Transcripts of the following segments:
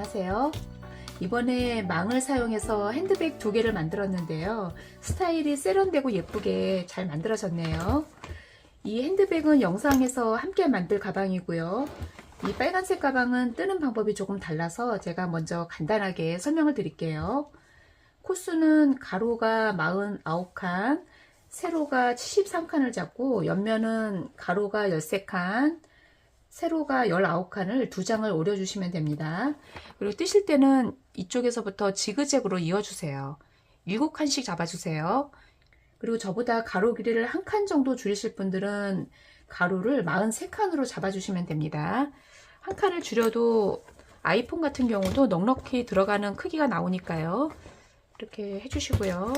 안녕하세요. 이번에 망을 사용해서 핸드백 2개를 만들었는데요. 스타일이 세련되고 예쁘게 잘 만들어졌네요. 이 핸드백은 영상에서 함께 만들 가방이고요. 이 빨간색 가방은 뜨는 방법이 조금 달라서 제가 먼저 간단하게 설명을 드릴게요. 코수는 가로가 49칸, 세로가 73칸을 잡고 옆면은 가로가 13칸, 세로가 19칸을 2장을 오려주시면 됩니다. 그리고 뜨실 때는 이쪽에서부터 지그재그로 이어주세요. 7칸씩 잡아주세요. 그리고 저보다 가로 길이를 1칸 정도 줄이실 분들은 가로를 43칸으로 잡아주시면 됩니다. 1칸을 줄여도 아이폰 같은 경우도 넉넉히 들어가는 크기가 나오니까요. 이렇게 해주시고요.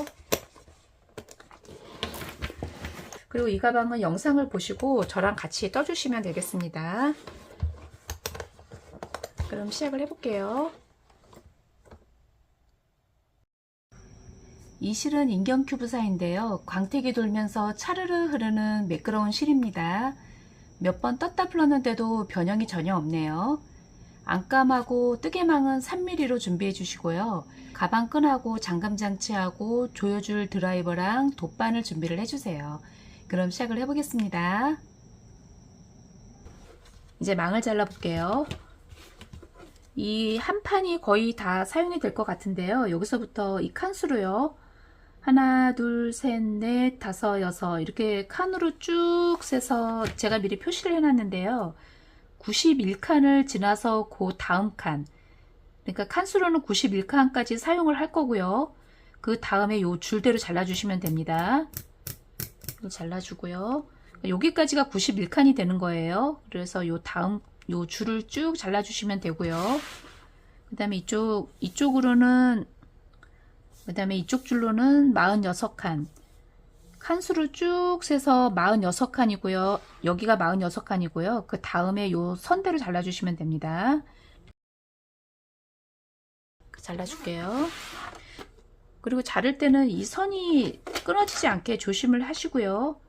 그리고 이 가방은 영상을 보시고 저랑 같이 떠주시면 되겠습니다. 그럼 시작을 해볼게요. 이 실은 인경 큐브사인데요. 광택이 돌면서 차르르 흐르는 매끄러운 실입니다. 몇 번 떴다 풀었는데도 변형이 전혀 없네요. 안감하고 뜨개망은 3mm로 준비해 주시고요. 가방 끈하고 잠금 장치하고 조여줄 드라이버랑 돗바늘 준비를 해주세요. 그럼 시작을 해보겠습니다. 이제 망을 잘라 볼게요. 이 한 판이 거의 다 사용이 될 것 같은데요. 여기서부터 이 칸수로요. 하나, 둘, 셋, 넷, 다섯, 여섯 이렇게 칸으로 쭉 세서 제가 미리 표시를 해놨는데요. 91칸을 지나서 그 다음 칸, 그러니까 칸수로는 91칸까지 사용을 할 거고요. 그 다음에 요 줄대로 잘라주시면 됩니다. 잘라주고요. 여기까지가 91칸이 되는 거예요. 그래서 요 다음 요 줄을 쭉 잘라주시면 되고요. 그 다음에 이쪽으로는 그 다음에 이쪽 줄로는 46칸 칸수를 쭉 세서 46칸이고요. 여기가 46칸이고요. 그 다음에 요 선대로 잘라주시면 됩니다. 잘라줄게요. 그리고 자를 때는 이 선이 끊어지지 않게 조심을 하시고요.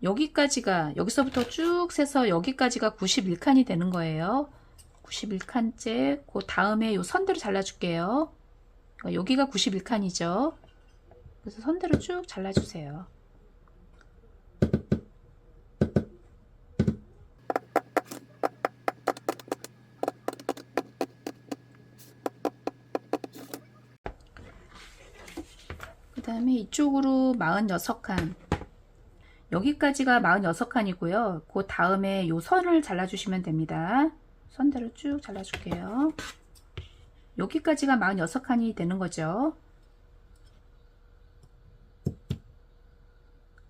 여기서부터 쭉 세서 여기까지가 91칸이 되는 거예요. 91칸째 그 다음에 요 선대로 잘라줄게요. 여기가 91칸이죠. 그래서 선대로 쭉 잘라주세요. 그 다음에 이쪽으로 46칸 여기까지가 46칸이고요. 그 다음에 요 선을 잘라주시면 됩니다. 선대로 쭉 잘라줄게요. 여기까지가 46칸이 되는 거죠.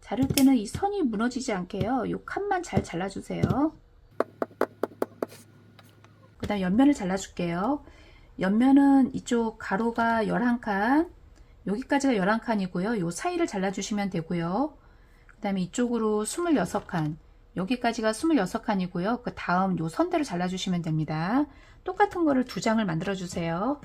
자를 때는 이 선이 무너지지 않게요. 요 칸만 잘 잘라주세요. 그 다음 옆면을 잘라줄게요. 옆면은 이쪽 가로가 11칸 여기까지가 11칸이고요. 요 사이를 잘라주시면 되고요. 그 다음에 이쪽으로 26칸 여기까지가 26칸이고요. 그 다음 요 선대로 잘라주시면 됩니다. 똑같은 거를 2장을 만들어 주세요.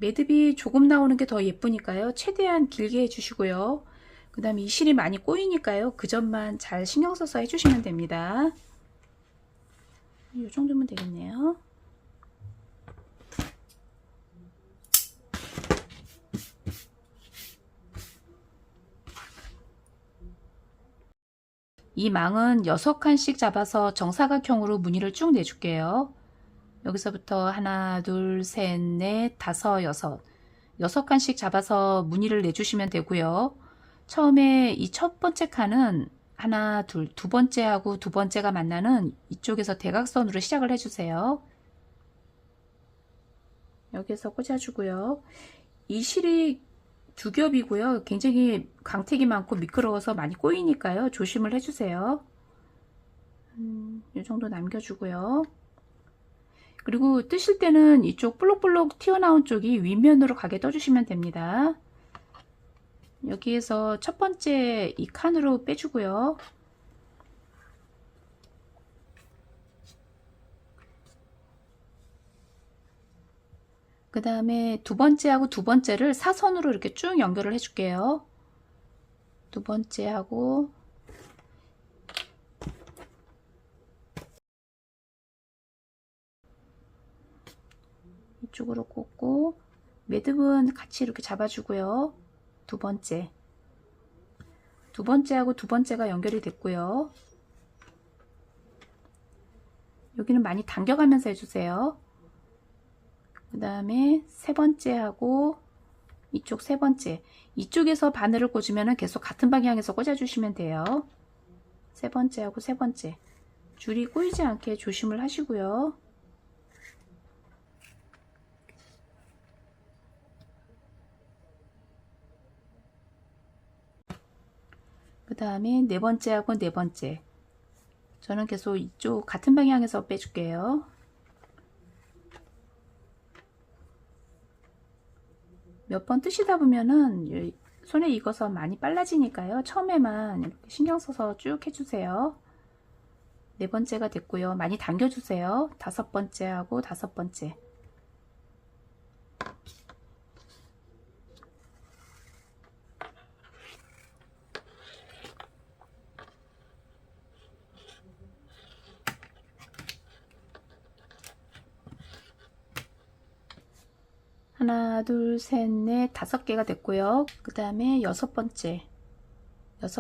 매듭이 조금 나오는 게 더 예쁘니까요. 최대한 길게 해주시고요. 그 다음에 이 실이 많이 꼬이니까요. 그 점만 잘 신경 써서 해주시면 됩니다. 이 정도면 되겠네요. 이 망은 6칸씩 잡아서 정사각형으로 무늬를 쭉 내줄게요. 여기서부터 하나, 둘, 셋, 넷, 다섯, 여섯 칸씩 잡아서 무늬를 내주시면 되고요. 처음에 이 첫 번째 칸은 하나, 둘, 두 번째하고 두 번째가 만나는 이쪽에서 대각선으로 시작을 해주세요. 여기서 꽂아주고요. 이 실이 두 겹이고요. 굉장히 광택이 많고 미끄러워서 많이 꼬이니까요. 조심을 해주세요. 이 정도 남겨주고요. 그리고 뜨실 때는 이쪽 볼록볼록 튀어나온 쪽이 윗면으로 가게 떠주시면 됩니다. 여기에서 첫 번째 이 칸으로 빼주고요. 그 다음에 두 번째하고 두 번째를 사선으로 이렇게 쭉 연결을 해줄게요. 두 번째하고 이쪽으로 꽂고 매듭은 같이 이렇게 잡아주고요. 두 번째하고 두 번째가 연결이 됐고요. 여기는 많이 당겨가면서 해주세요. 그 다음에 세 번째하고 이쪽 세 번째, 이쪽에서 바늘을 꽂으면 계속 같은 방향에서 꽂아주시면 돼요. 세 번째하고 세 번째, 줄이 꼬이지 않게 조심을 하시고요. 그 다음에 네 번째하고 네 번째, 저는 계속 이쪽 같은 방향에서 빼줄게요. 몇 번 뜨시다 보면은 손에 익어서 많이 빨라지니까요. 처음에만 이렇게 신경 써서 쭉 해주세요. 네 번째가 됐고요. 많이 당겨주세요. 다섯 번째하고 다섯 번째. 하나, 둘, 셋, 넷, 다섯 개가 됐고요. 그 다음에 여섯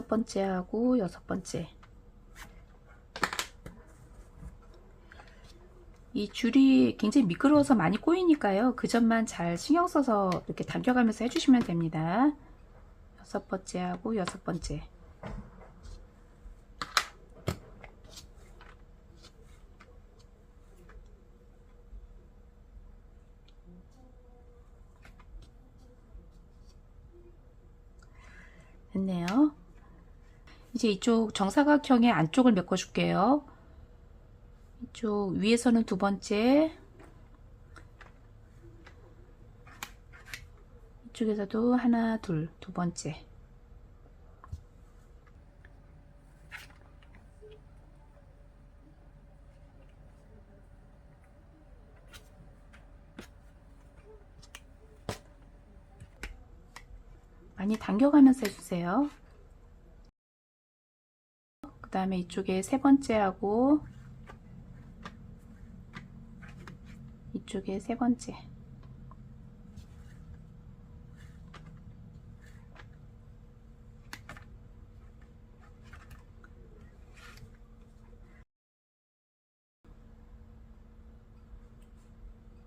번째하고 여섯 번째. 이 줄이 굉장히 미끄러워서 많이 꼬이니까요. 그 점만 잘 신경 써서 이렇게 당겨가면서 해주시면 됩니다. 여섯 번째하고 여섯 번째. 됐네요. 이제 이쪽 정사각형의 안쪽을 메꿔 줄게요. 이쪽 위에서는 두 번째, 이쪽에서도 하나, 둘, 두 번째. 많이 당겨가면서 해주세요. 그 다음에 이쪽에 세 번째하고 이쪽에 세 번째.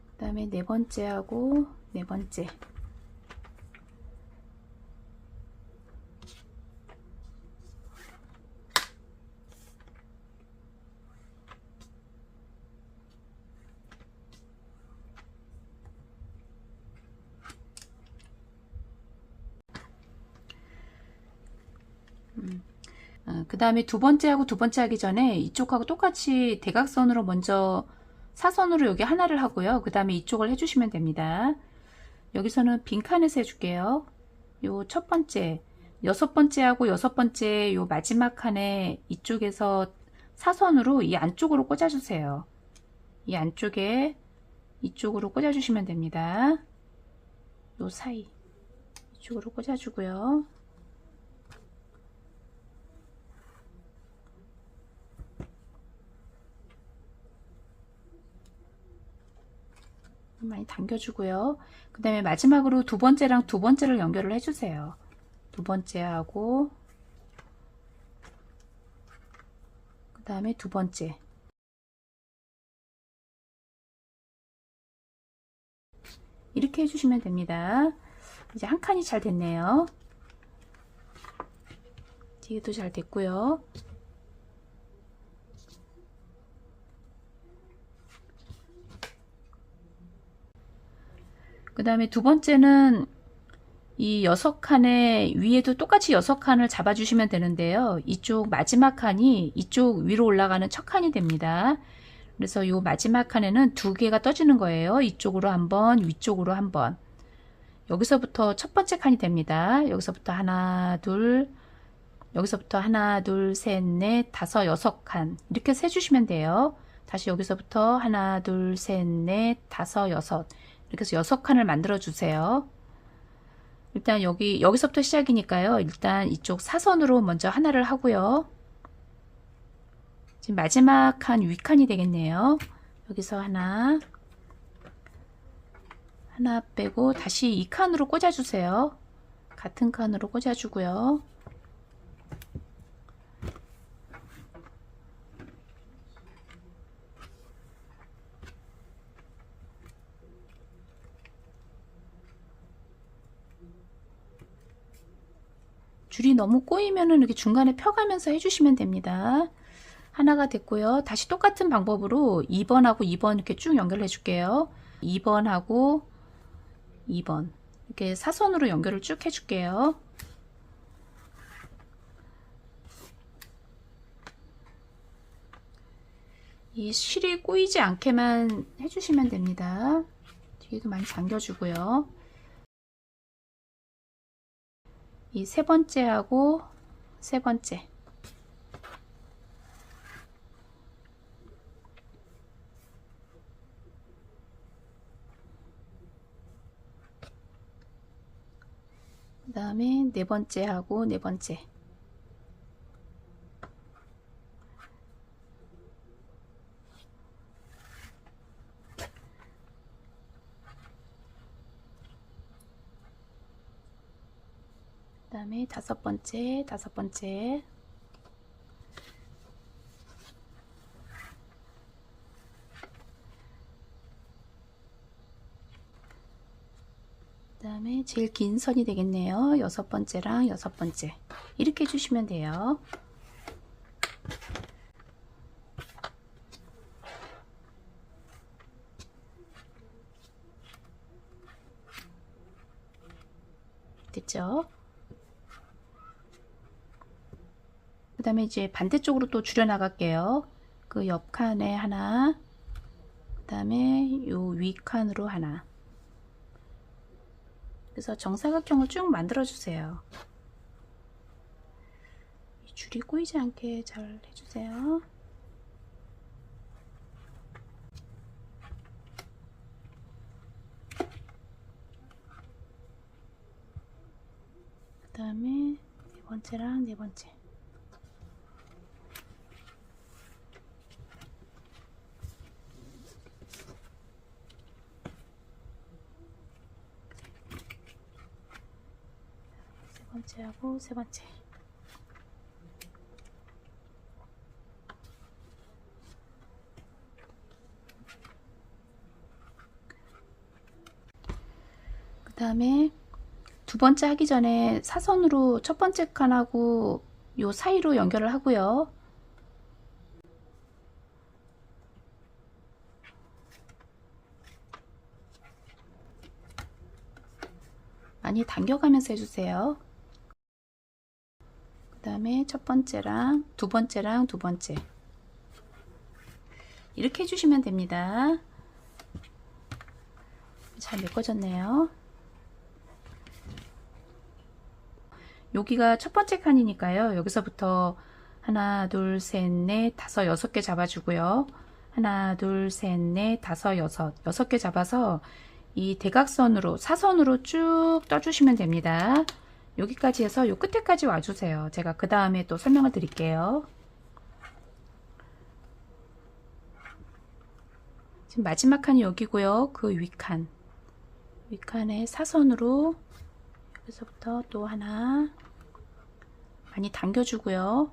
그 다음에 네 번째하고 네 번째. 그 다음에 두 번째하고 두 번째 하기 전에 이쪽하고 똑같이 대각선으로 먼저 사선으로 여기 하나를 하고요. 그 다음에 이쪽을 해주시면 됩니다. 여기서는 빈칸에서 해줄게요. 요 첫 번째, 여섯 번째하고 여섯 번째 요 마지막 칸에 이쪽에서 사선으로 이 안쪽으로 꽂아주세요. 이 안쪽에 이쪽으로 꽂아주시면 됩니다. 요 사이 이쪽으로 꽂아주고요. 많이 당겨주고요. 그 다음에 마지막으로 두 번째랑 두 번째를 연결을 해주세요. 두 번째하고 그 다음에 두 번째. 이렇게 해주시면 됩니다. 이제 한 칸이 잘 됐네요. 뒤에도 잘 됐고요. 그 다음에 두 번째는 이 6칸의 위에도 똑같이 6칸을 잡아주시면 되는데요. 이쪽 마지막 칸이 이쪽 위로 올라가는 첫 칸이 됩니다. 그래서 이 마지막 칸에는 두 개가 떠지는 거예요. 이쪽으로 한번, 위쪽으로 한번. 여기서부터 첫 번째 칸이 됩니다. 여기서부터 하나, 둘, 여기서부터 하나, 둘, 셋, 넷, 다섯, 6칸. 이렇게 세주시면 돼요. 다시 여기서부터 하나, 둘, 셋, 넷, 다섯, 여섯. 이렇게 해서 6칸을 만들어 주세요. 일단 여기서부터 시작이니까요. 일단 이쪽 사선으로 먼저 하나를 하고요. 지금 마지막 칸 윗칸이 되겠네요. 여기서 하나 빼고 다시 이 칸으로 꽂아주세요. 같은 칸으로 꽂아주고요. 줄이 너무 꼬이면은 이렇게 중간에 펴가면서 해주시면 됩니다. 하나가 됐고요. 다시 똑같은 방법으로 2번하고 2번 이렇게 쭉 연결해 줄게요. 2번하고 2번 이렇게 사선으로 연결을 쭉 해줄게요. 이 실이 꼬이지 않게만 해주시면 됩니다. 뒤에도 많이 잠겨주고요. 이 세 번째하고 세 번째 그 다음에 네 번째하고 네 번째 그 다음에 다섯 번째 그 다음에 제일 긴 선이 되겠네요. 여섯 번째랑 여섯 번째 이렇게 해주시면 돼요. 됐죠? 그 다음에 이제 반대쪽으로 또 줄여 나갈게요. 그 옆 칸에 하나, 그 다음에 요 위 칸으로 하나. 그래서 정사각형을 쭉 만들어 주세요. 줄이 꼬이지 않게 잘 해주세요. 그 다음에 네 번째랑 네 번째 세 번째하고 세 번째 그 다음에 두 번째 하기 전에 사선으로 첫 번째 칸하고 요 사이로 연결을 하고요. 많이 당겨가면서 해주세요. 그 다음에 첫 번째랑 두 번째랑 두 번째 이렇게 해주시면 됩니다. 잘 메꿔졌네요. 여기가 첫 번째 칸이니까요. 여기서부터 하나, 둘, 셋, 넷, 다섯, 6개 잡아주고요. 하나, 둘, 셋, 넷, 다섯, 여섯 개 잡아서 이 대각선으로 사선으로 쭉 떠주시면 됩니다. 여기까지 해서 요 끝에까지 와주세요. 제가 그 다음에 또 설명을 드릴게요. 지금 마지막 칸이 여기고요. 그 윗칸에 사선으로 여기서부터 또 하나 많이 당겨주고요.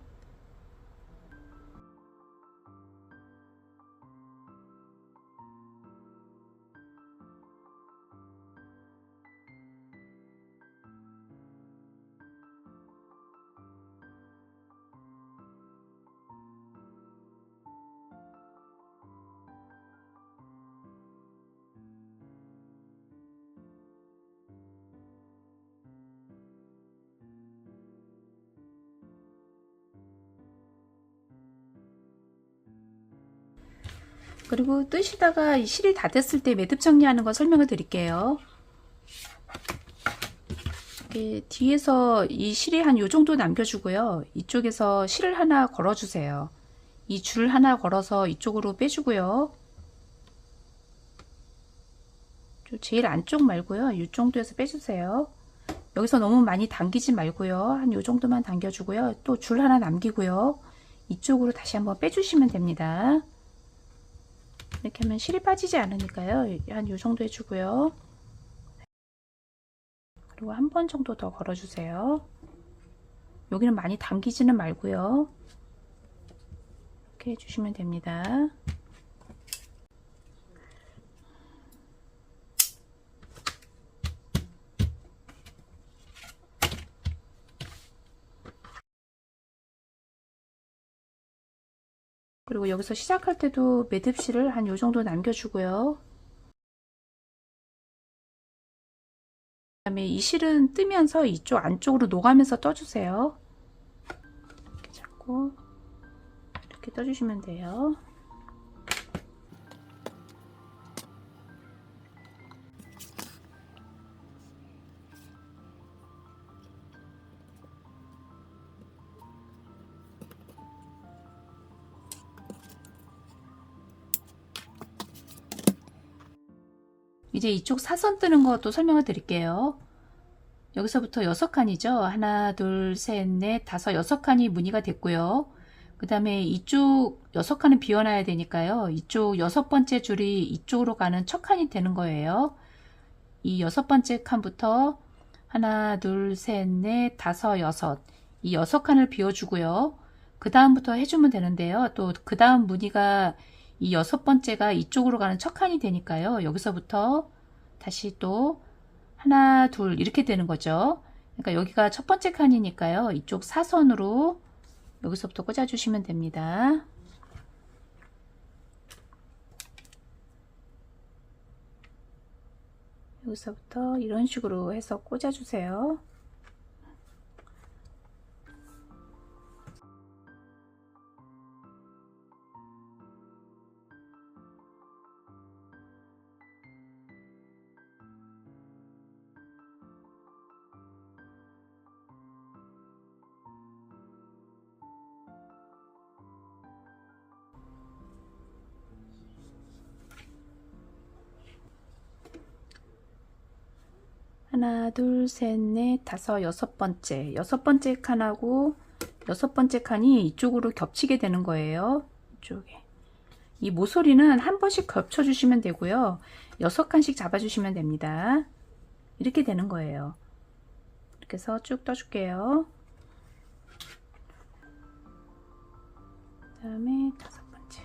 그리고 뜨시다가 이 실이 다 됐을 때 매듭 정리하는 거 설명을 드릴게요. 뒤에서 이 실이 한 요 정도 남겨주고요. 이쪽에서 실을 하나 걸어주세요. 이 줄 하나 걸어서 이쪽으로 빼주고요. 제일 안쪽 말고요. 이 정도에서 빼주세요. 여기서 너무 많이 당기지 말고요. 한 요 정도만 당겨주고요. 또 줄 하나 남기고요. 이쪽으로 다시 한번 빼주시면 됩니다. 이렇게 하면 실이 빠지지 않으니까요. 한 요 정도 해주고요. 그리고 한 번 정도 더 걸어주세요. 여기는 많이 당기지는 말고요. 이렇게 해주시면 됩니다. 그리고 여기서 시작할 때도 매듭실을 한 요 정도 남겨주고요. 그다음에 이 실은 뜨면서 이쪽 안쪽으로 녹아면서 떠주세요. 이렇게 잡고 이렇게 떠주시면 돼요. 이제 이쪽 사선 뜨는 것도 설명을 드릴게요. 여기서부터 6칸이죠. 하나, 둘, 셋, 넷, 다섯, 6칸이 무늬가 됐고요. 그 다음에 이쪽 6칸은 비워놔야 되니까요. 이쪽 6번째 줄이 이쪽으로 가는 첫 칸이 되는 거예요. 이 6번째 칸부터 하나, 둘, 셋, 넷, 다섯, 여섯. 이 6칸을 비워주고요. 그 다음부터 해주면 되는데요. 또 그 다음 무늬가 이 6번째가 이쪽으로 가는 첫 칸이 되니까요. 여기서부터 다시 또 하나, 둘 이렇게 되는 거죠. 그러니까 여기가 첫 번째 칸이니까요. 이쪽 사선으로 여기서부터 꽂아주시면 됩니다. 여기서부터 이런 식으로 해서 꽂아주세요. 하나, 둘, 셋, 넷, 다섯, 6번째. 6번째 칸하고 6번째 칸이 이쪽으로 겹치게 되는 거예요. 이쪽에. 이 모서리는 한 번씩 겹쳐주시면 되고요. 6칸씩 잡아주시면 됩니다. 이렇게 되는 거예요. 이렇게 해서 쭉 떠줄게요. 그 다음에 5번째.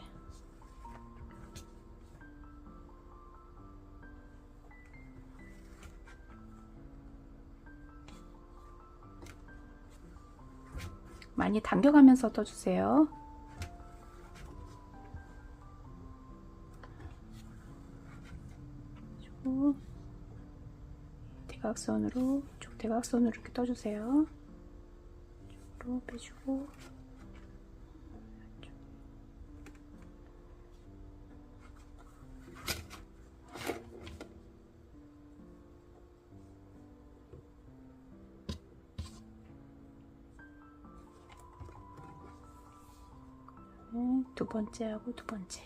많이 당겨가면서 떠주세요. 대각선으로 쭉 대각선으로 이렇게 떠주세요. 이쪽으로 빼주고 두 번째 하고 두 번째.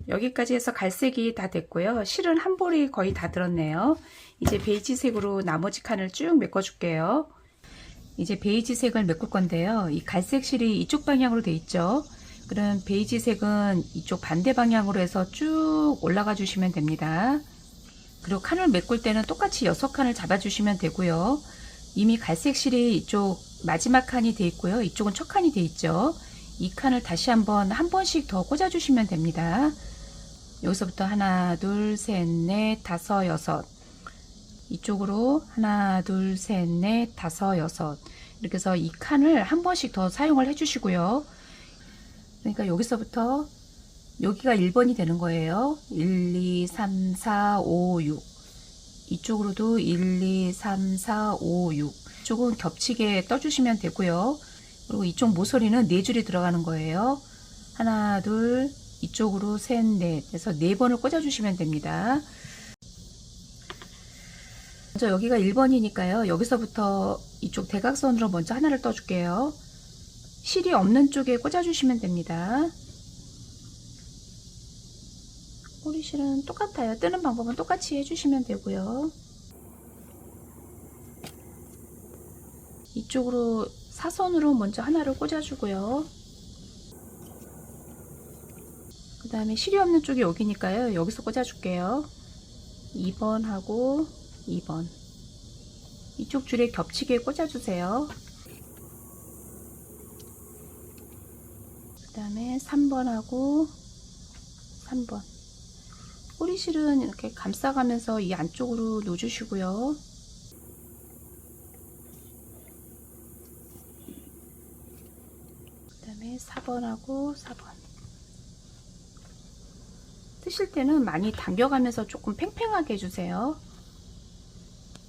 여기까지 해서 갈색이 다 됐고요. 실은 한 볼이 거의 다 들었네요. 이제 베이지색으로 나머지 칸을 쭉 메꿔줄게요. 이제 베이지색을 메꿀 건데요. 이 갈색 실이 이쪽 방향으로 돼 있죠. 그럼 베이지색은 이쪽 반대 방향으로 해서 쭉 올라가 주시면 됩니다. 그리고 칸을 메꿀 때는 똑같이 6칸을 잡아주시면 되고요. 이미 갈색 실이 이쪽 마지막 칸이 돼 있고요. 이쪽은 첫 칸이 돼 있죠. 이 칸을 다시 한 번씩 더 꽂아주시면 됩니다. 여기서부터 하나, 둘, 셋, 넷, 다섯, 여섯. 이쪽으로 하나, 둘, 셋, 넷, 다섯, 여섯. 이렇게 해서 이 칸을 한 번씩 더 사용을 해주시고요. 그러니까 여기서부터 여기가 1번이 되는 거예요. 1, 2, 3, 4, 5, 6. 이쪽으로도 1, 2, 3, 4, 5, 6. 이쪽은 겹치게 떠주시면 되고요. 그리고 이쪽 모서리는 4줄이 들어가는 거예요. 하나, 둘, 이쪽으로 셋, 넷. 그래서 4번을 꽂아주시면 됩니다. 먼저 여기가 1번이니까요. 여기서부터 이쪽 대각선으로 먼저 하나를 떠줄게요. 실이 없는 쪽에 꽂아주시면 됩니다. 꼬리실은 똑같아요. 뜨는 방법은 똑같이 해주시면 되고요. 이쪽으로 사선으로 먼저 하나를 꽂아주고요. 그 다음에 실이 없는 쪽이 여기니까요. 여기서 꽂아줄게요. 2번하고 2번. 이쪽 줄에 겹치게 꽂아주세요. 그 다음에 3번하고 3번. 꼬리실은 이렇게 감싸가면서 이 안쪽으로 놓아주시고요. 그 다음에 4번하고 4번. 뜨실 때는 많이 당겨가면서 조금 팽팽하게 해주세요.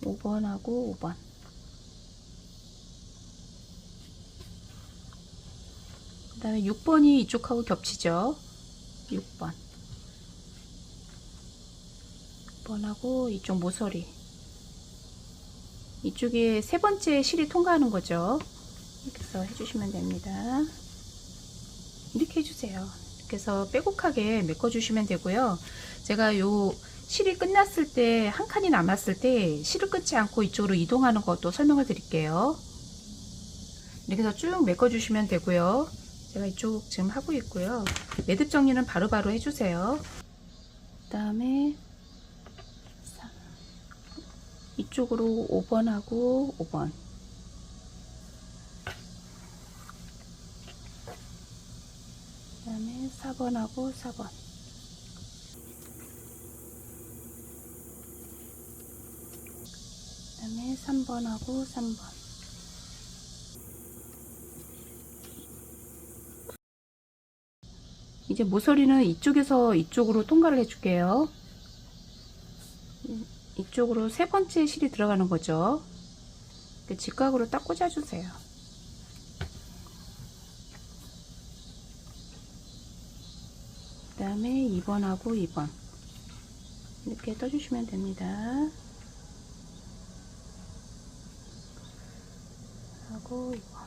5번하고 5번. 그 다음에 6번이 이쪽하고 겹치죠. 6번. 6번하고 이쪽 모서리. 이쪽에 세 번째 실이 통과하는 거죠. 이렇게 해서 해주시면 됩니다. 이렇게 해주세요. 이렇게 해서 빼곡하게 메꿔주시면 되고요. 제가 요 실이 끝났을 때, 한 칸이 남았을 때 실을 끊지 않고 이쪽으로 이동하는 것도 설명을 드릴게요. 이렇게 해서 쭉 메꿔주시면 되고요. 제가 이쪽 지금 하고 있고요. 매듭 정리는 바로바로 해주세요. 그 다음에 이쪽으로 5번하고 5번. 그 다음에 4번하고 4번. 그 다음에 3번하고 3번. 이제 모서리는 이쪽에서 이쪽으로 통과를 해줄게요. 이쪽으로 세 번째 실이 들어가는 거죠. 직각으로 딱 꽂아주세요. 그 다음에 2번하고 2번 이렇게 떠주시면 됩니다. 하고 2번.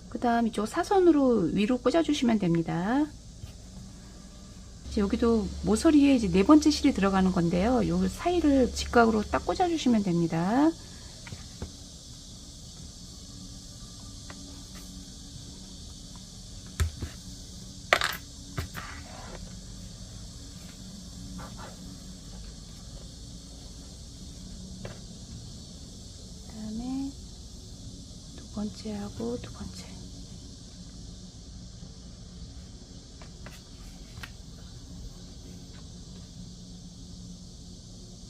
그 다음 이쪽 사선으로 위로 꽂아주시면 됩니다. 여기도 모서리에 이제 네 번째 실이 들어가는 건데요. 요 사이를 직각으로 딱 꽂아주시면 됩니다. 그 다음에 두 번째하고 두 번째.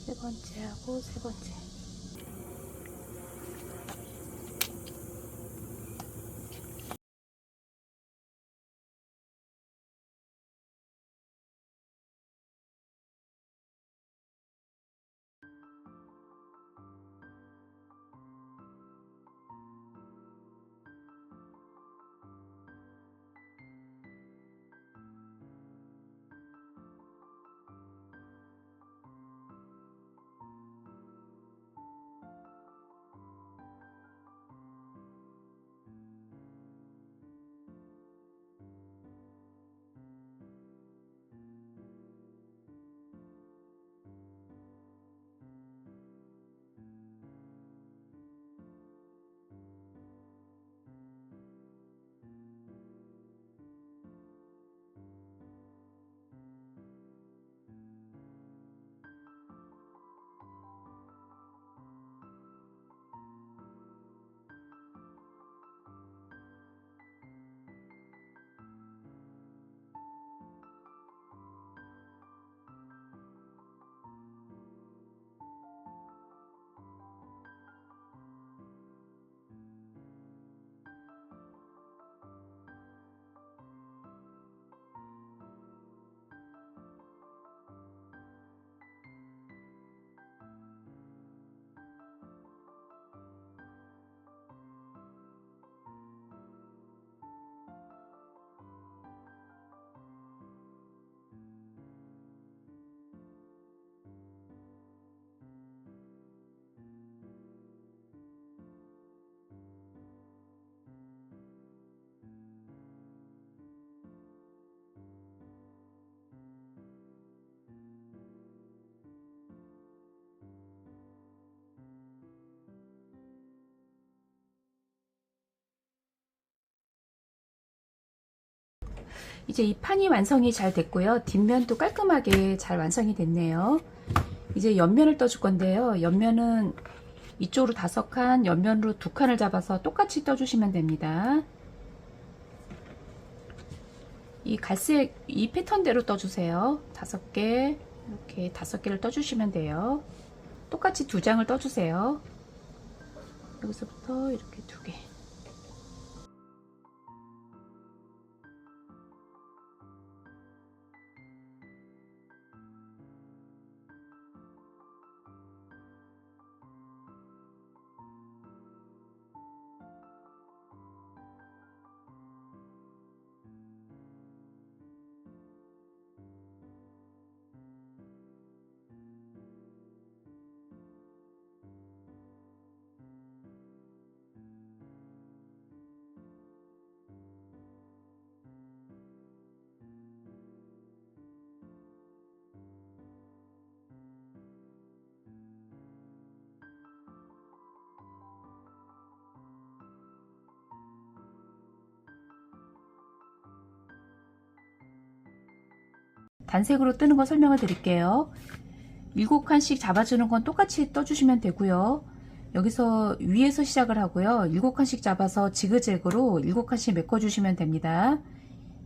세 번째하고 세 번째. 이제 이 판이 완성이 잘 됐고요. 뒷면도 깔끔하게 잘 완성이 됐네요. 이제 옆면을 떠줄 건데요. 옆면은 이쪽으로 5칸, 옆면으로 2칸을 잡아서 똑같이 떠주시면 됩니다. 이 갈색 이 패턴대로 떠주세요. 5개, 이렇게 5개를 떠주시면 돼요. 똑같이 2장을 떠주세요. 여기서부터 이렇게 2개. 단색으로 뜨는 거 설명을 드릴게요. 7칸씩 잡아주는 건 똑같이 떠주시면 되고요. 여기서 위에서 시작을 하고요. 7칸씩 잡아서 지그재그로 7칸씩 메꿔주시면 됩니다.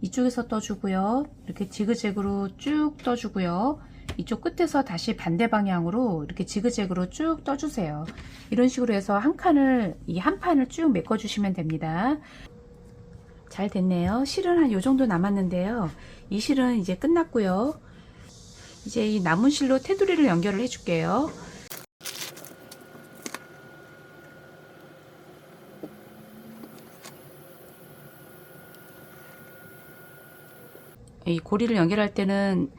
이쪽에서 떠주고요. 이렇게 지그재그로 쭉 떠주고요. 이쪽 끝에서 다시 반대 방향으로 이렇게 지그재그로 쭉 떠주세요. 이런 식으로 해서 한 칸을, 이 한 판을 쭉 메꿔주시면 됩니다. 잘 됐네요. 실은 한 요 정도 남았는데요. 이 실은 이제 끝났고요. 이제 이 남은 실로 테두리를 연결을 해 줄게요. 이 고리를 연결할 때는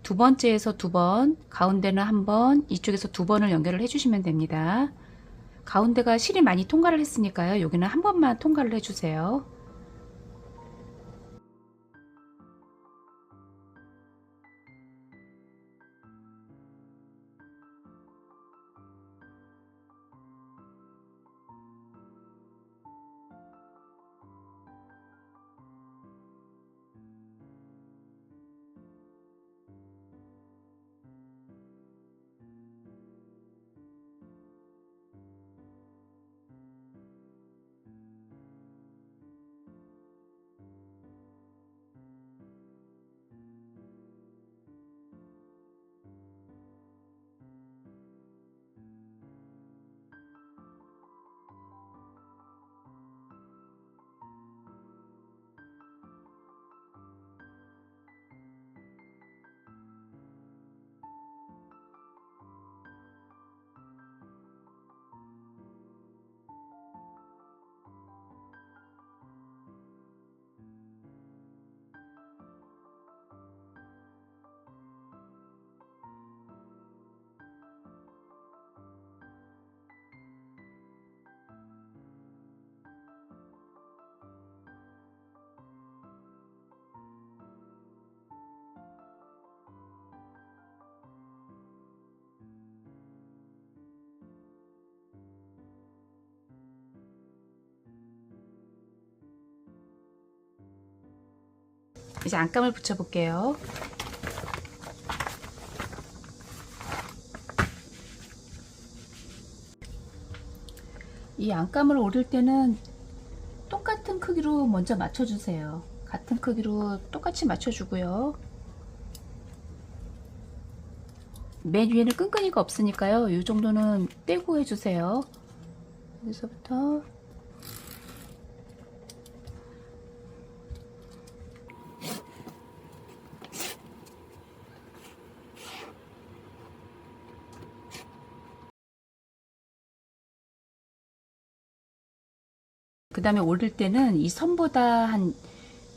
2번째에서 2번, 가운데는 1번, 이쪽에서 2번을 연결을 해 주시면 됩니다. 가운데가 실이 많이 통과를 했으니까요. 여기는 1번만 통과를 해 주세요. 이제 안감을 붙여 볼게요. 이 안감을 오릴 때는 똑같은 크기로 먼저 맞춰주세요. 같은 크기로 똑같이 맞춰주고요. 맨 위에는 끈끈이가 없으니까요. 이 정도는 떼고 해주세요. 여기서부터 그 다음에 오릴 때는 이 선보다 한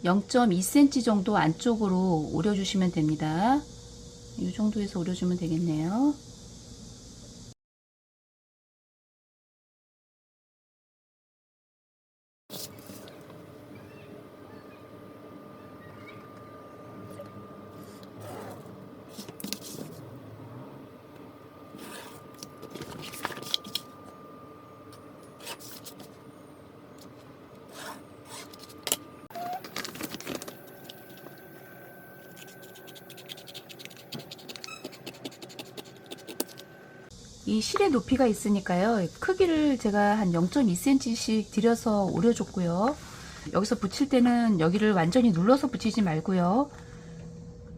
0.2cm 정도 안쪽으로 오려주시면 됩니다. 이 정도에서 오려주면 되겠네요. 이 실의 높이가 있으니까요. 크기를 제가 한 0.2cm씩 들여서 오려줬고요. 여기서 붙일 때는 여기를 완전히 눌러서 붙이지 말고요.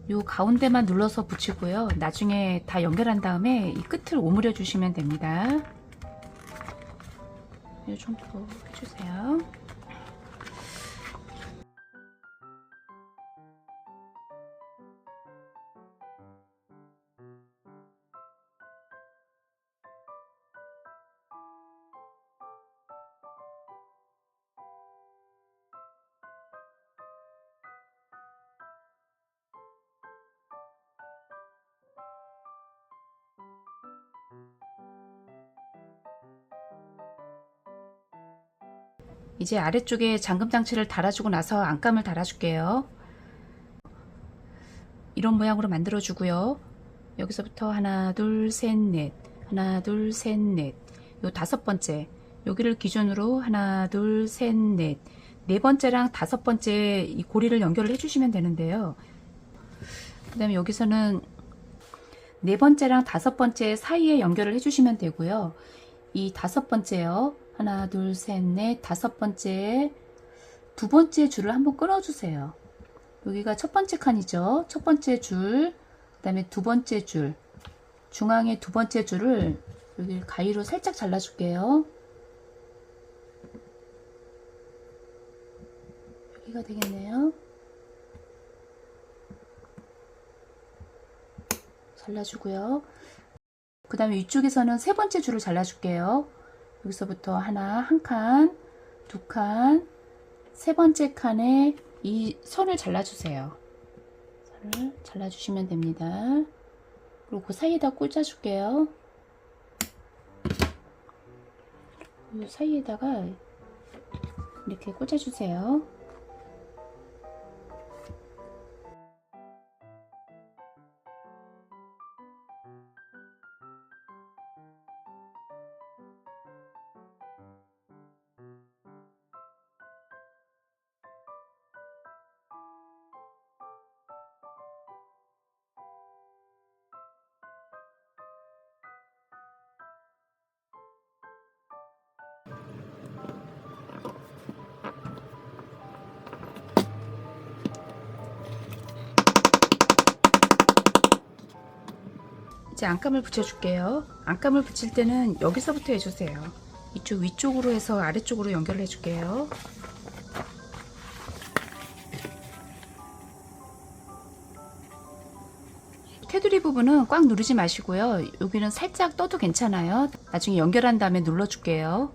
요 가운데만 눌러서 붙이고요. 나중에 다 연결한 다음에 이 끝을 오므려 주시면 됩니다. 이 정도 해주세요. 이제 아래쪽에 잠금 장치를 달아주고 나서 안감을 달아줄게요. 이런 모양으로 만들어 주고요. 여기서부터 하나 둘 셋 넷, 하나 둘 셋 넷, 요 다섯 번째 여기를 기준으로 하나 둘 셋 넷, 네 번째랑 다섯 번째 이 고리를 연결을 해주시면 되는데요. 그 다음에 여기서는 네 번째랑 다섯 번째 사이에 연결을 해주시면 되고요. 이 다섯 번째요. 하나, 둘, 셋, 넷, 다섯 번째, 두 번째 줄을 한번 끊어주세요. 여기가 첫 번째 칸이죠. 첫 번째 줄, 그 다음에 두 번째 줄, 중앙에 두 번째 줄을 여기 가위로 살짝 잘라줄게요. 여기가 되겠네요. 잘라주고요. 그 다음에 위쪽에서는 세 번째 줄을 잘라줄게요. 여기서부터 하나, 한 칸, 두 칸, 세 번째 칸에 이 선을 잘라주세요. 선을 잘라주시면 됩니다. 그리고 그 사이에다 꽂아줄게요. 이 사이에다가 이렇게 꽂아주세요. 이제 안감을 붙여줄게요. 안감을 붙일 때는 여기서부터 해주세요. 이쪽 위쪽으로 해서 아래쪽으로 연결을 해줄게요. 테두리 부분은 꽉 누르지 마시고요. 여기는 살짝 떠도 괜찮아요. 나중에 연결한 다음에 눌러줄게요.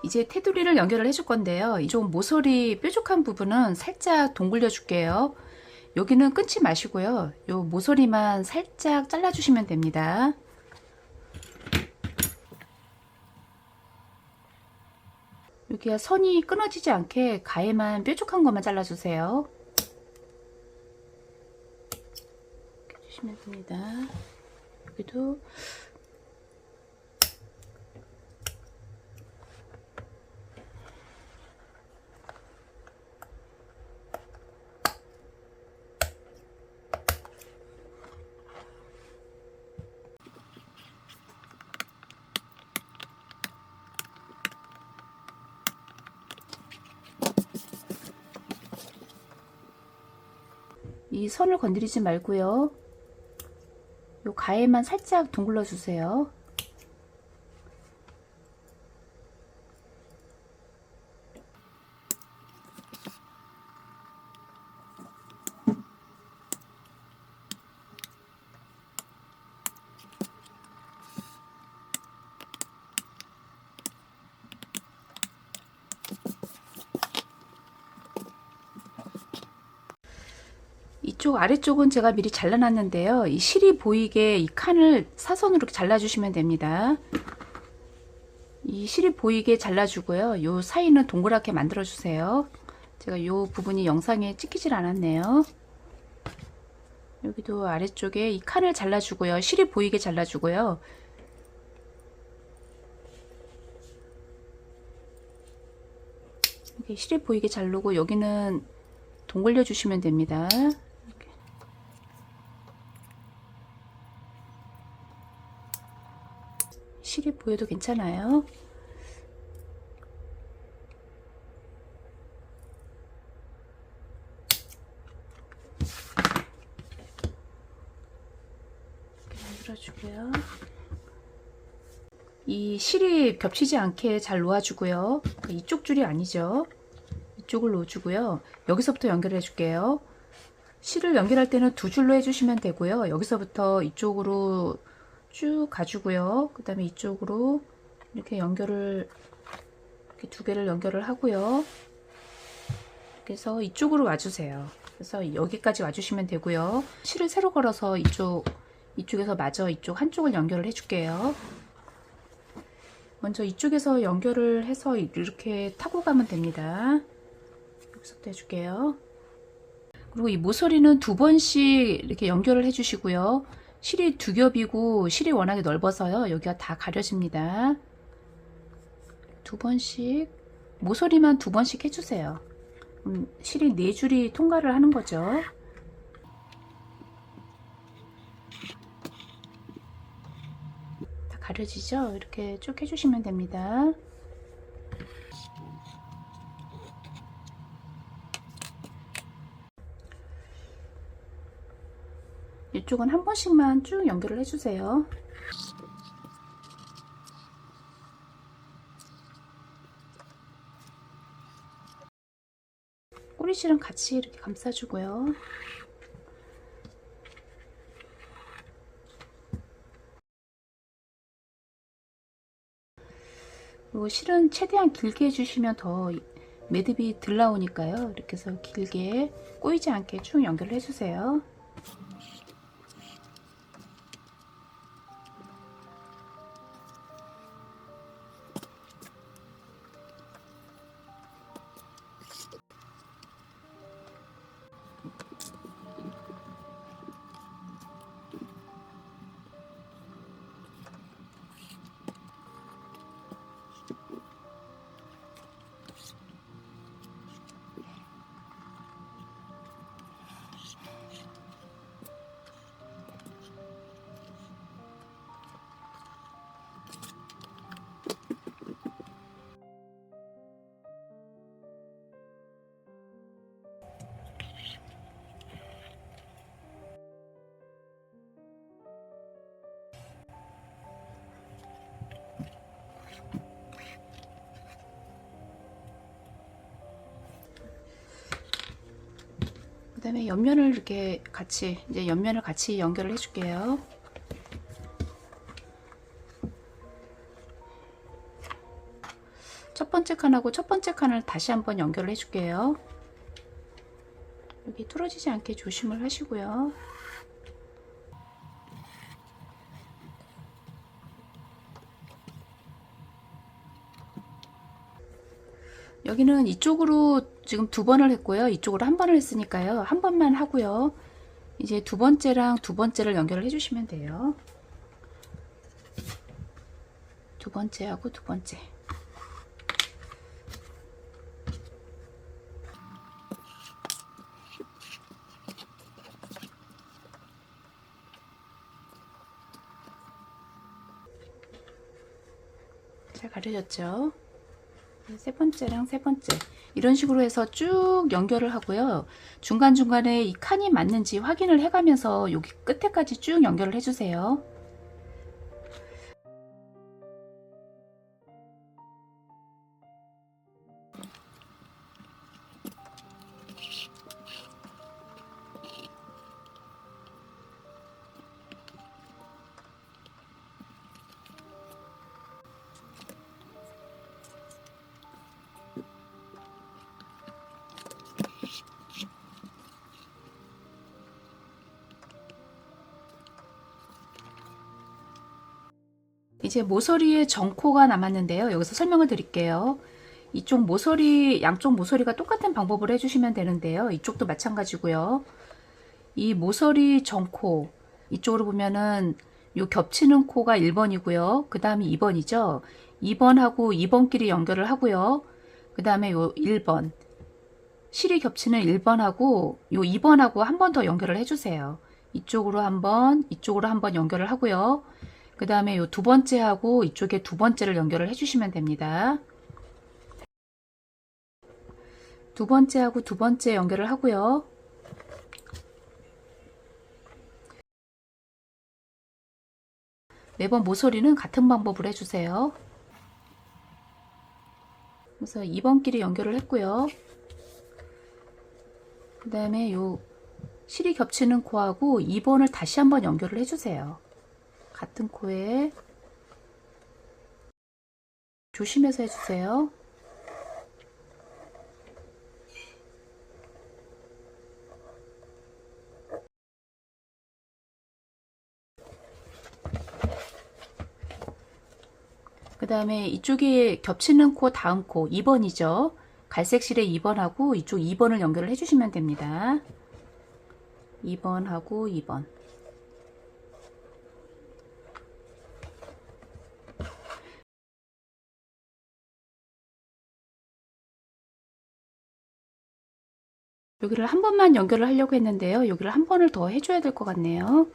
이제 테두리를 연결을 해줄 건데요. 이쪽 모서리 뾰족한 부분은 살짝 동글려 줄게요. 여기는 끊지 마시고요. 요 모서리만 살짝 잘라주시면 됩니다. 여기가 선이 끊어지지 않게 가에만 뾰족한 것만 잘라주세요. 이렇게 해주시면 됩니다. 여기도 이 선을 건드리지 말고요. 요 가에만 살짝 둥글러 주세요. 이쪽 아래쪽은 제가 미리 잘라놨는데요. 이 실이 보이게 이 칸을 사선으로 이렇게 잘라주시면 됩니다. 이 실이 보이게 잘라주고요. 요 사이는 동그랗게 만들어주세요. 제가 요 부분이 영상에 찍히질 않았네요. 여기도 아래쪽에 이 칸을 잘라주고요. 실이 보이게 잘라주고요. 이렇게 실이 보이게 자르고 여기는 동글려 주시면 됩니다. 실이 보여도 괜찮아요. 이렇게 만들어주고요. 이 실이 겹치지 않게 잘 놓아주고요. 이쪽 줄이 아니죠. 이쪽을 놓아주고요. 여기서부터 연결해 줄게요. 실을 연결할 때는 두 줄로 해주시면 되고요. 여기서부터 이쪽으로 쭉 가주고요. 그 다음에 이쪽으로 이렇게 연결을, 이렇게 두 개를 연결을 하고요. 그래서 이쪽으로 와주세요. 그래서 여기까지 와주시면 되고요. 실을 세로 걸어서 이쪽에서 마저 이쪽 한쪽을 연결을 해줄게요. 먼저 이쪽에서 연결을 해서 이렇게 타고 가면 됩니다. 여기서부터 해줄게요. 그리고 이 모서리는 두 번씩 이렇게 연결을 해주시고요. 실이 두 겹이고 실이 워낙에 넓어서요. 여기가 다 가려집니다. 두 번씩, 모서리만 두 번씩 해주세요. 실이 네 줄이 통과를 하는 거죠. 다 가려지죠? 이렇게 쭉 해주시면 됩니다. 이쪽은 한 번씩만 쭉 연결을 해주세요. 꼬리실은 같이 이렇게 감싸주고요. 그리고 실은 최대한 길게 해주시면 더 매듭이 덜 나오니까요. 이렇게 해서 길게 꼬이지 않게 쭉 연결을 해주세요. 그 다음에 옆면을 이렇게 같이, 이제 옆면을 같이 연결을 해줄게요. 첫 번째 칸하고 첫 번째 칸을 다시 한번 연결을 해줄게요. 여기 뚫어지지 않게 조심을 하시고요. 여기는 이쪽으로 지금 두 번을 했고요. 이쪽으로 한 번을 했으니까요. 한 번만 하고요. 이제 두 번째랑 두 번째를 연결을 해주시면 돼요. 두 번째하고 두 번째. 잘 가려졌죠? 세 번째랑 세 번째 이런 식으로 해서 쭉 연결을 하고요. 중간중간에 이 칸이 맞는지 확인을 해가면서 여기 끝에까지 쭉 연결을 해주세요. 이제 모서리에 정코가 남았는데요. 여기서 설명을 드릴게요. 이쪽 모서리, 양쪽 모서리가 똑같은 방법으로 해주시면 되는데요. 이쪽도 마찬가지고요. 이 모서리 정코, 이쪽으로 보면은 요 겹치는 코가 1번이고요. 그 다음에 2번이죠. 2번하고 2번끼리 연결을 하고요. 그 다음에 요 1번, 실이 겹치는 1번하고 요 2번하고 한 번 더 연결을 해주세요. 이쪽으로 한번, 이쪽으로 한번 연결을 하고요. 그 다음에 요 두 번째하고 이쪽에 두 번째를 연결을 해주시면 됩니다. 두 번째하고 두 번째 연결을 하고요. 매번 모서리는 같은 방법으로 해주세요. 그래서 2번끼리 연결을 했고요. 그 다음에 요 실이 겹치는 코하고 2번을 다시 한번 연결을 해주세요. 같은 코에 조심해서 해주세요. 그 다음에 이쪽에 겹치는 코 다음 코 2번이죠. 갈색 실에 2번하고 이쪽 2번을 연결을 해주시면 됩니다. 2번하고 2번. 여기를 한 번만 연결을 하려고 했는데요. 여기를 한 번을 더 해줘야 될 것 같네요.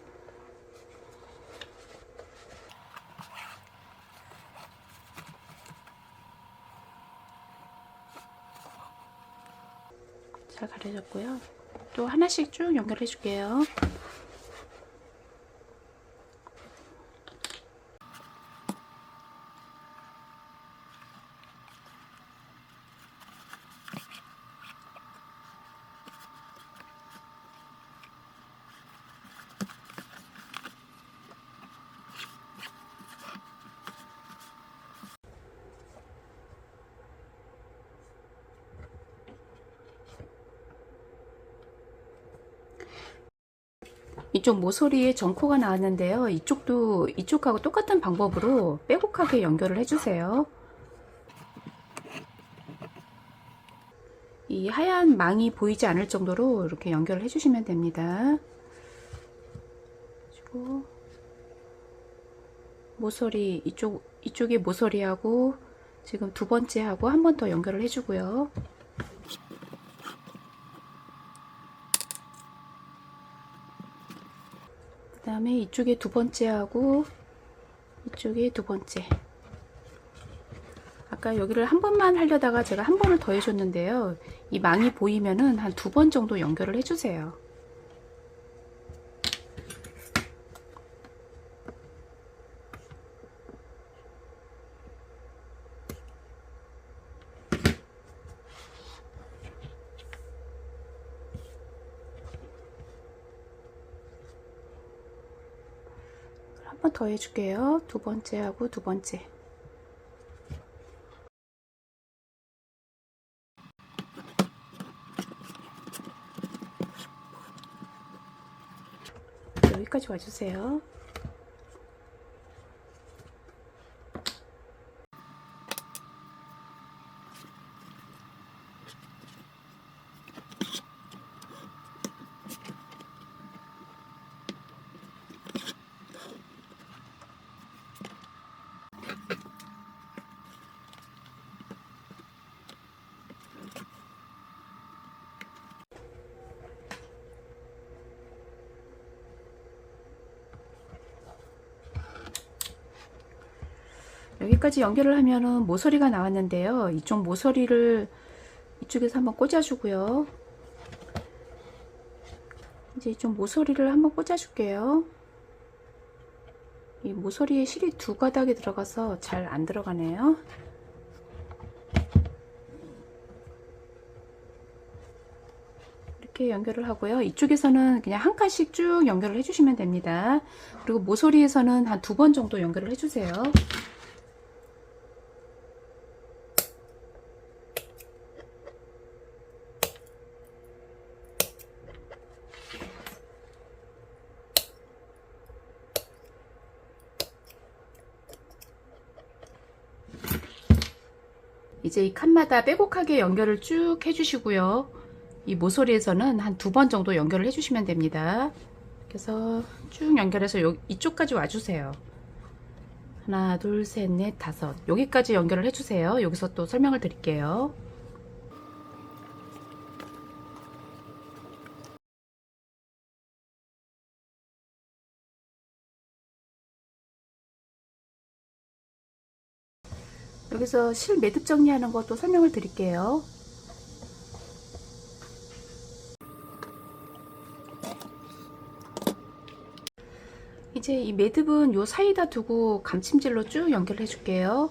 잘 가려졌고요. 또 하나씩 쭉 연결해 줄게요. 이쪽 모서리에 정코가 나왔는데요. 이쪽도 이쪽하고 똑같은 방법으로 빼곡하게 연결을 해주세요. 이 하얀 망이 보이지 않을 정도로 이렇게 연결을 해주시면 됩니다. 그리고 모서리 이쪽에 모서리하고 지금 두 번째하고 한 번 더 연결을 해주고요. 그 다음에 이쪽에 두 번째하고 이쪽에 두 번째. 아까 여기를 한 번만 하려다가 제가 한 번을 더 해줬는데요. 이 망이 보이면은 한 두 번 정도 연결을 해주세요. 한 번 더 해줄게요. 두 번째하고 두 번째. 여기까지 와주세요. 여기까지 연결을 하면은 모서리가 나왔는데요. 이쪽 모서리를 이쪽에서 한번 꽂아주고요. 이제 이쪽 모서리를 한번 꽂아줄게요. 이 모서리에 실이 두 가닥이 들어가서 잘 안 들어가네요. 이렇게 연결을 하고요. 이쪽에서는 그냥 한 칸씩 쭉 연결을 해주시면 됩니다. 그리고 모서리에서는 한 두 번 정도 연결을 해주세요. 이제 이 칸마다 빼곡하게 연결을 쭉 해주시고요. 이 모서리에서는 한 두 번 정도 연결을 해주시면 됩니다. 그래서 쭉 연결해서 이쪽까지 와주세요. 하나, 둘, 셋, 넷, 다섯. 여기까지 연결을 해주세요. 여기서 또 설명을 드릴게요. 여기서 실 매듭 정리하는 것도 설명을 드릴게요. 이제 이 매듭은 요 사이다 두고 감침질로 쭉 연결해 줄게요.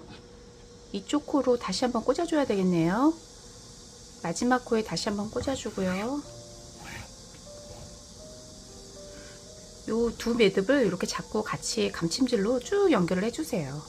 이쪽 코로 다시 한번 꽂아줘야 되겠네요. 마지막 코에 다시 한번 꽂아주고요. 요 두 매듭을 이렇게 잡고 같이 감침질로 쭉 연결을 해주세요.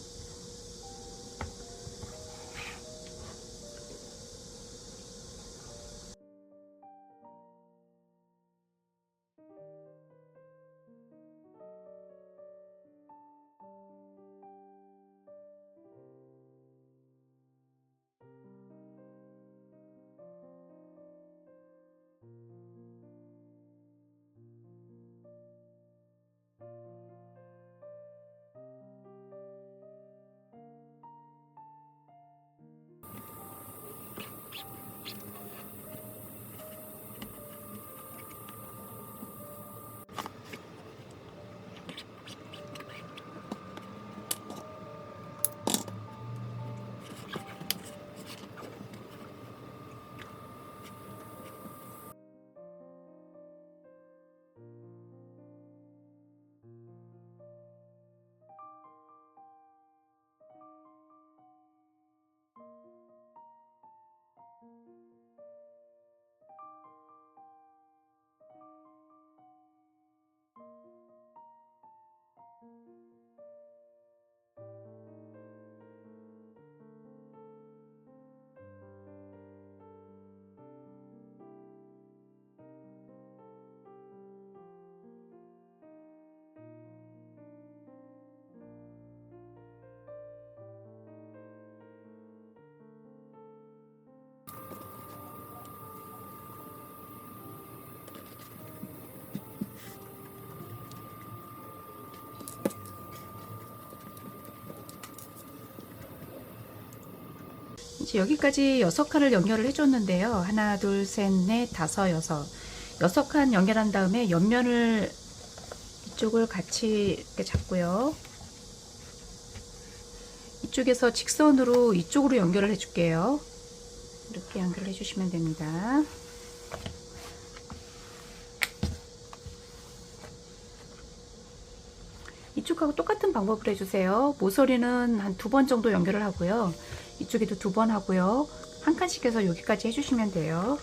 이제 여기까지 6칸을 연결을 해줬는데요. 하나, 둘, 셋, 넷, 다섯, 여섯. 6칸 연결한 다음에 옆면을 이쪽을 같이 이렇게 잡고요. 이쪽에서 직선으로 이쪽으로 연결을 해줄게요. 이렇게 연결을 해주시면 됩니다. 이쪽하고 똑같은 방법을 해주세요. 모서리는 한 두 번 정도 연결을 하고요. 이쪽에도 두 번 하고요. 한 칸씩 해서 여기까지 해주시면 돼요.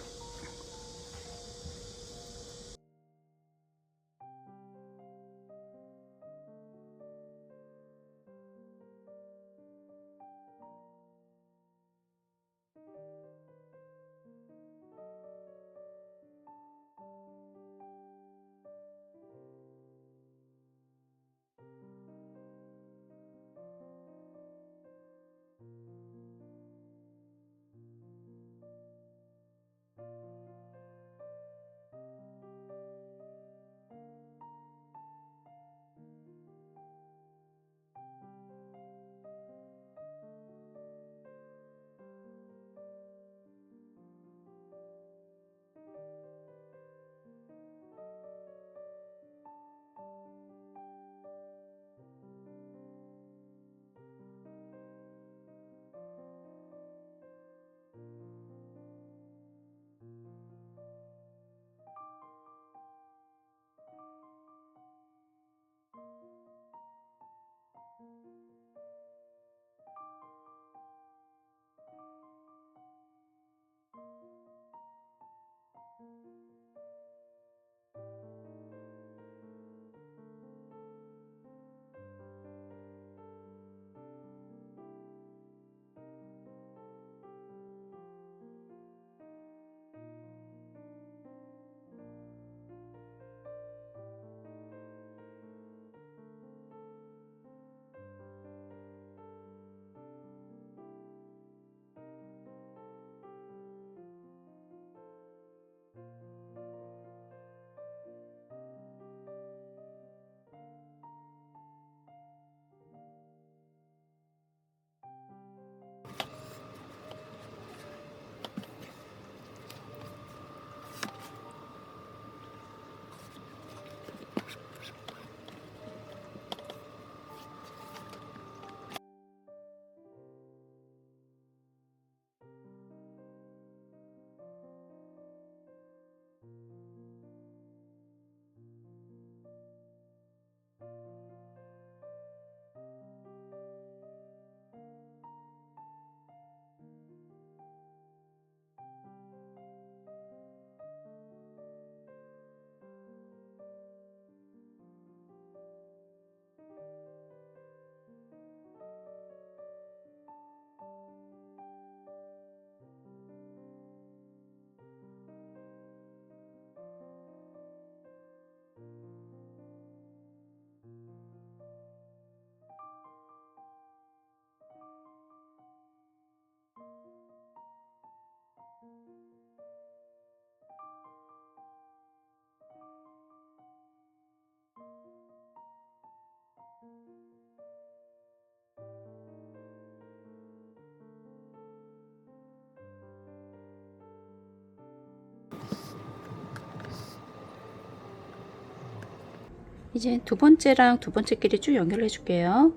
이제 두 번째랑 두 번째끼리 쭉 연결해 줄게요.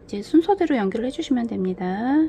이제 순서대로 연결해 주시면 됩니다.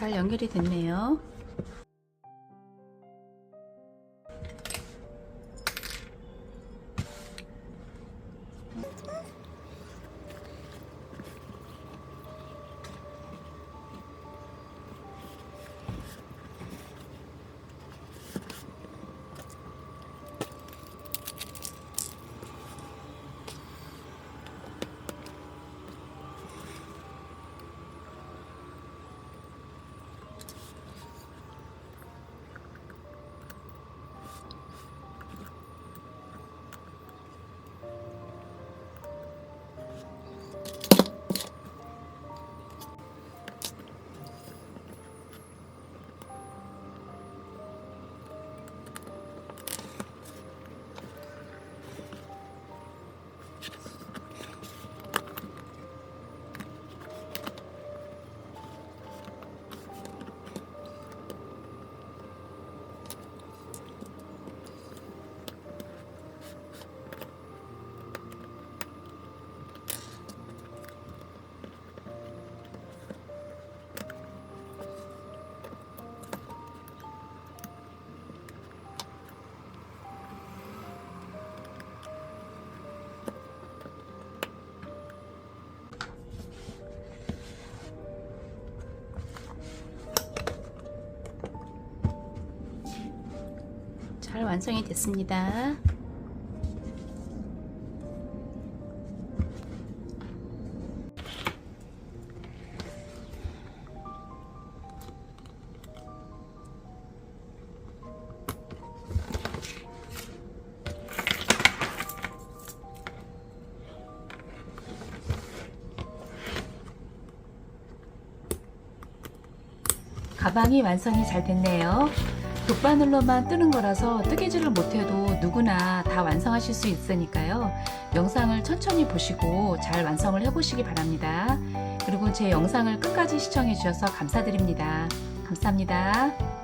잘 연결이 됐네요. 잘 완성이 됐습니다. 가방이 완성이 잘 됐네요. 돗바늘로만 뜨는 거라서 뜨개질을 못해도 누구나 누구나 다 완성하실 수 있으니까요. 영상을 천천히 보시고 잘 완성을 해보시기 바랍니다. 그리고 제 영상을 끝까지 시청해 주셔서 감사드립니다. 감사합니다.